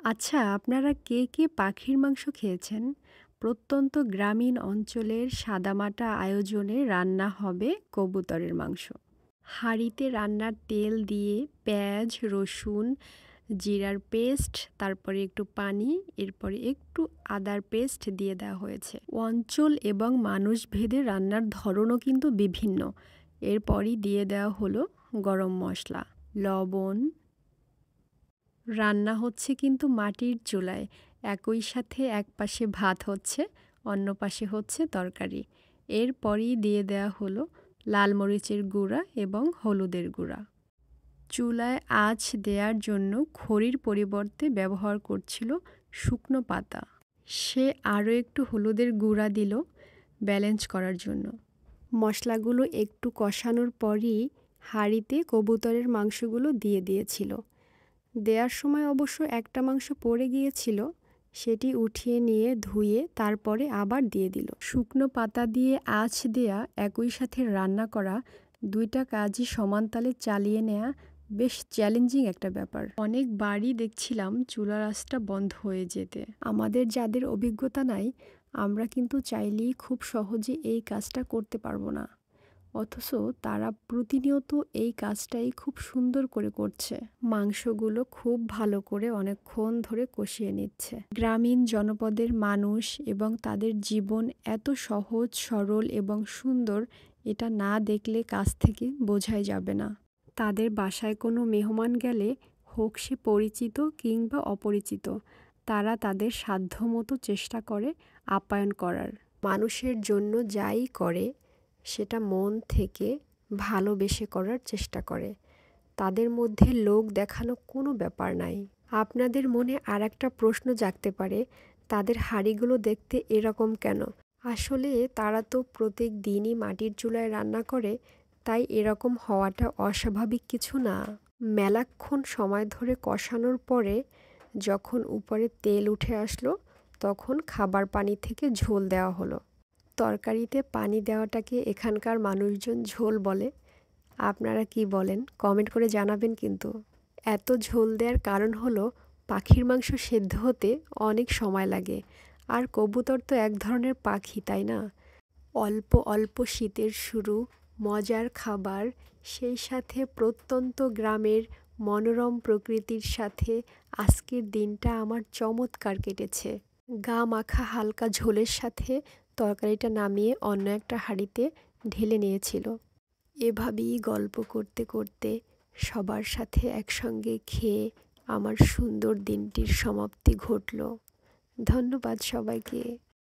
আচ্ছা, আপনারা কে, কে পাখির মাংস খেয়েছেন? প্রত্যন্ত গ্রামীণ অঞ্চলের সাদামাটা আয়োজনে রান্না হবে কবুতরের মাংস। হাঁড়িতে রান্নার তেল দিয়ে পেঁয়াজ, রসুন, জিরার পেস্ট, তারপরে একটু পানি, এরপরে একটু আদার পেস্ট দিয়ে দেওয়া হয়েছে। অঞ্চল এবং মানুষ ভেদে রান্নার ধরনও কিন্তু বিভিন্ন। এরপরই দিয়ে দেওয়া হলো গরম মশলা, লবণ। রান্না হচ্ছে কিন্তু মাটির চুলায়। একই সাথে এক পাশে ভাত হচ্ছে, অন্য পাশে হচ্ছে তরকারি। এরপরই দিয়ে দেওয়া হলো লাল মরিচের গুঁড়া এবং হলুদের গুঁড়া। চুলায় আঁচ দেওয়ার জন্য খড়ির পরিবর্তে ব্যবহার করছিল শুকনো পাতা। সে আরও একটু হলুদের গুঁড়া দিল ব্যালেন্স করার জন্য। মশলাগুলো একটু কষানোর পরই হাঁড়িতে কবুতরের মাংসগুলো দিয়ে দিয়েছিল। দেওয়ার সময় অবশ্য একটা মাংস পড়ে গিয়েছিল, সেটি উঠিয়ে নিয়ে ধুয়ে তারপরে আবার দিয়ে দিল। শুকনো পাতা দিয়ে আঁচ দেয়া, একই সাথে রান্না করা, দুইটা কাজই সমানতালে চালিয়ে নেওয়া বেশ চ্যালেঞ্জিং একটা ব্যাপার। অনেক বাড়ি দেখছিলাম চুলার আঁচটা বন্ধ হয়ে যেতে। আমাদের যাদের অভিজ্ঞতা নাই, আমরা কিন্তু চাইলেই খুব সহজে এই কাজটা করতে পারবো না। অথচ তারা প্রতিনিয়ত এই কাজটাই খুব সুন্দর করে করছে। মাংসগুলো খুব ভালো করে অনেকক্ষণ ধরে কষিয়ে নিচ্ছে। গ্রামীণ জনপদের মানুষ এবং তাদের জীবন এত সহজ, সরল এবং সুন্দর, এটা না দেখলে কাছ থেকে বোঝাই যাবে না। তাদের বাসায় কোনো মেহমান গেলে, হোক সে পরিচিত কিংবা অপরিচিত, তারা তাদের সাধ্যমতো চেষ্টা করে আপ্যায়ন করার। মানুষের জন্য যাই করে সেটা মন থেকে ভালোবেসে করার চেষ্টা করে। তাদের মধ্যে লোক দেখানো কোনো ব্যাপার নাই। আপনাদের মনে আর একটা প্রশ্ন জাগতে পারে, তাদের হাঁড়িগুলো দেখতে এরকম কেন? আসলে তারা তো প্রত্যেক দিনই মাটির চুলায় রান্না করে, তাই এরকম হওয়াটা অস্বাভাবিক কিছু না। মেলাক্ষণ সময় ধরে কষানোর পরে যখন উপরে তেল উঠে আসলো, তখন খাবার পানি থেকে ঝোল দেওয়া হলো। তরকারিতে পানি দেওয়াটাকে এখানকার মানুষজন ঝোল বলে। আপনারা কি বলেন কমেন্ট করে জানাবেন কিন্তু। এত ঝোল দেওয়ার কারণ হলো পাখির মাংস সেদ্ধ হতে অনেক সময় লাগে, আর কবুতর তো এক ধরনের পাখি, তাই না? অল্প অল্প শীতের শুরু, মজার খাবার, সেই সাথে প্রত্যন্ত গ্রামের মনোরম প্রকৃতির সাথে আজকের দিনটা আমার চমৎকার কেটেছে। গা মাখা হালকা ঝোলের সাথে তরকারিটা নামিয়ে অন্য একটা হাঁড়িতে ঢেলে নিয়েছিল। এভাবেই গল্প করতে করতে সবার সাথে একসঙ্গে খেয়ে আমার সুন্দর দিনটির সমাপ্তি ঘটল। ধন্যবাদ সবাইকে।